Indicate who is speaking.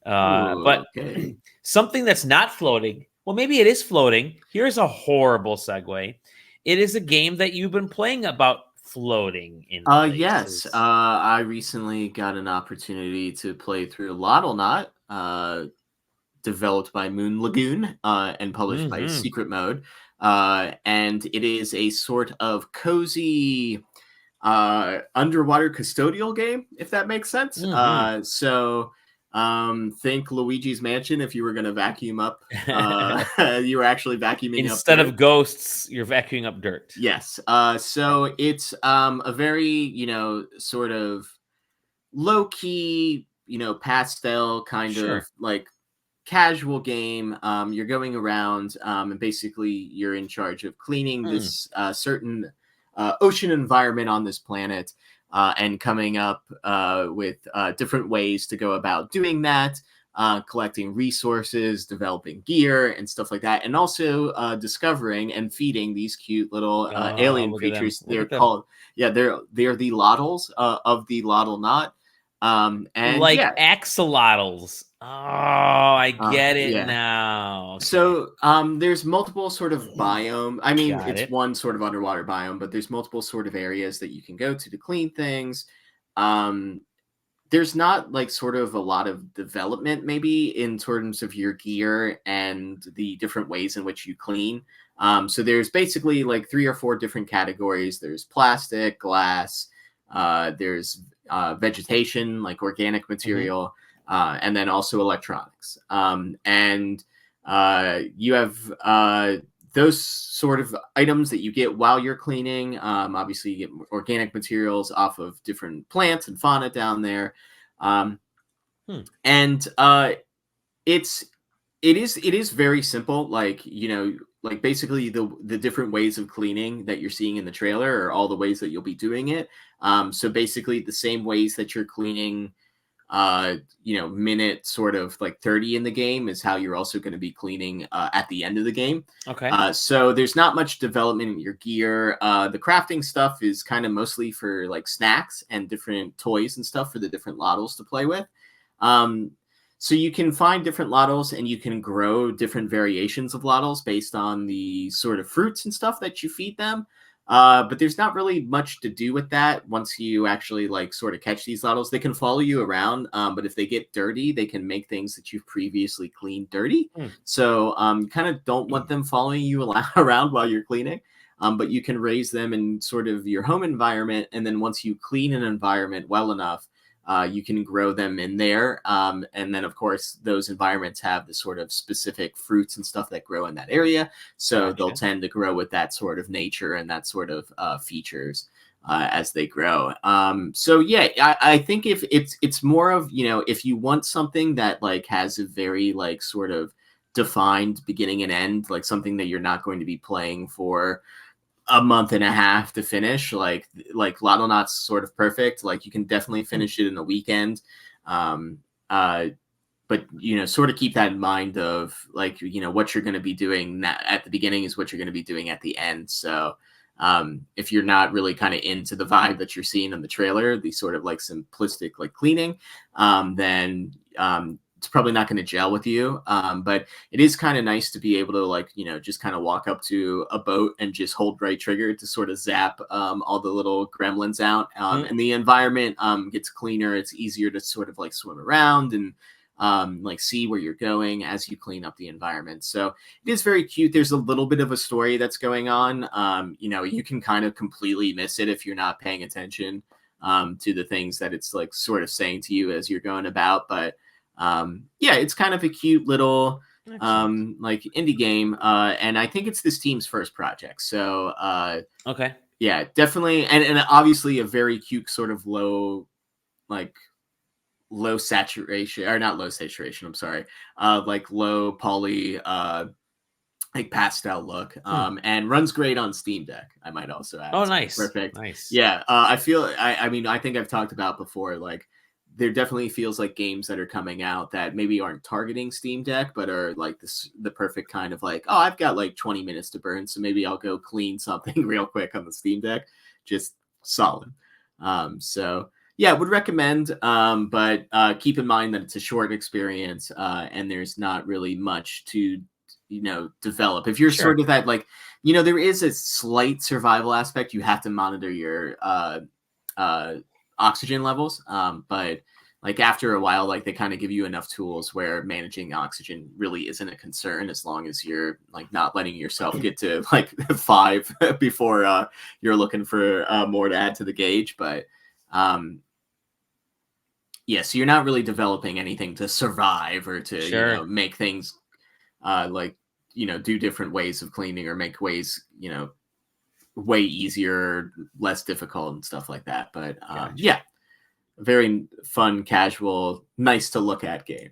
Speaker 1: But
Speaker 2: Okay.
Speaker 1: something that's not floating, well, maybe it is floating. Here's a horrible segue. It is a game that you've been playing about floating in
Speaker 2: Yes.
Speaker 1: places.
Speaker 2: I recently got an opportunity to play through Loddlenaut, developed by Moon Lagoon, and published by
Speaker 1: Mm-hmm.
Speaker 2: Secret Mode. And it is a sort of cozy underwater custodial game, if that makes sense.
Speaker 1: Mm-hmm.
Speaker 2: Think Luigi's Mansion. If you were going to vacuum up, you were actually vacuuming up
Speaker 1: Instead
Speaker 2: dirt.
Speaker 1: of ghosts, you're vacuuming up dirt.
Speaker 2: Yes. So it's a very, sort of low key, pastel kind of
Speaker 1: Sure.
Speaker 2: like casual game. You're going around, and basically you're in charge of cleaning
Speaker 1: Mm.
Speaker 2: this certain ocean environment on this planet, and coming up with different ways to go about doing that. Collecting resources, developing gear, and stuff like that, and also discovering and feeding these cute little
Speaker 1: Oh,
Speaker 2: alien
Speaker 1: look at them.
Speaker 2: creatures.
Speaker 1: Look
Speaker 2: They're
Speaker 1: at them.
Speaker 2: called, yeah, they're the loddles of the Loddlenaut. And
Speaker 1: Like
Speaker 2: yeah,
Speaker 1: axolotls. Oh, I get it
Speaker 2: yeah.
Speaker 1: now. Okay.
Speaker 2: So there's multiple sort of biome. I mean,
Speaker 1: Got
Speaker 2: it's
Speaker 1: it.
Speaker 2: one sort of underwater biome, but there's multiple sort of areas that you can go to clean things. Um, there's not like sort of a lot of development maybe in terms of your gear and the different ways in which you clean. So there's basically like 3 or 4 different categories. There's plastic, glass, there's vegetation, like organic
Speaker 1: Mhm.
Speaker 2: material, and then also electronics. And you have those sort of items that you get while you're cleaning. Obviously, you get organic materials off of different plants and fauna down there. Um,
Speaker 1: Hmm.
Speaker 2: and it's it is very simple. Like, like basically the different ways of cleaning that you're seeing in the trailer are all the ways that you'll be doing it. So basically, the same ways that you're cleaning minute sort of like 30 in the game is how you're also going to be cleaning at the end of the game.
Speaker 1: Okay.
Speaker 2: So there's not much development in your gear. The crafting stuff is kind of mostly for like snacks and different toys and stuff for the different loddles to play with. um, so you can find different loddles and you can grow different variations of loddles based on the sort of fruits and stuff that you feed them. But there's not really much to do with that once you actually like sort of catch these loddles. They can follow you around, but if they get dirty, they can make things that you've previously cleaned dirty.
Speaker 1: Hmm.
Speaker 2: So you kind of don't want them following you around while you're cleaning. But you can raise them in sort of your home environment, and then once you clean an environment well enough, you can grow them in there. And then, of course, those environments have the sort of specific fruits and stuff that grow in that area. So they'll
Speaker 1: Gotcha.
Speaker 2: tend to grow with that sort of nature and that sort of features as they grow. So yeah, I think if it's more of, if you want something that like has a very like sort of defined beginning and end, like something that you're not going to be playing for a month and a half to finish, like Loddlenaut's sort of perfect. Like you can definitely
Speaker 1: Hmm.
Speaker 2: finish it in a weekend. Um, uh, but sort of keep that in mind of like, what you're going to be doing at the beginning is what you're going to be doing at the end. So if you're not really kind of into the vibe that you're seeing in the trailer, the sort of like simplistic like cleaning, then it's probably not going to gel with you. But it is kind of nice to be able to like, just kind of walk up to a boat and just hold right trigger to sort of zap all the little gremlins out.
Speaker 1: Hmm.
Speaker 2: And the environment gets cleaner. It's easier to sort of like swim around and like see where you're going as you clean up the environment. So it is very cute. There's a little bit of a story that's going on. You can kind of completely miss it if you're not paying attention to the things that it's like sort of saying to you as you're going about. But yeah, it's kind of a cute little
Speaker 1: Excellent.
Speaker 2: like indie game. And I think it's this team's first project. So
Speaker 1: Okay.
Speaker 2: yeah, definitely. And obviously a very cute sort of like low saturation, or not low saturation, I'm sorry, like low poly like pastel look,
Speaker 1: Hmm.
Speaker 2: and runs great on Steam Deck, I might also add.
Speaker 1: Oh,
Speaker 2: So
Speaker 1: nice.
Speaker 2: perfect.
Speaker 1: Nice.
Speaker 2: Yeah, I mean, I think I've talked about before, like there definitely feels like games that are coming out that maybe aren't targeting Steam Deck, but are like the perfect kind of like, oh, I've got like 20 minutes to burn, so maybe I'll go clean something real quick on the Steam Deck. Just solid. So Yeah, would recommend, but keep in mind that it's a short experience, and there's not really much to, develop. If you're
Speaker 1: Sure.
Speaker 2: sort of that, like, there is a slight survival aspect. You have to monitor your uh, oxygen levels, but like after a while, like they kind of give you enough tools where managing oxygen really isn't a concern as long as you're like not letting yourself get to like 5 before you're looking for more to add to the gauge. But um, yeah, so you're not really developing anything to survive or to,
Speaker 1: Sure.
Speaker 2: make things like, do different ways of cleaning or make ways, way easier, less difficult and stuff like that. But
Speaker 1: Gotcha.
Speaker 2: yeah, very fun, casual, nice to look at game.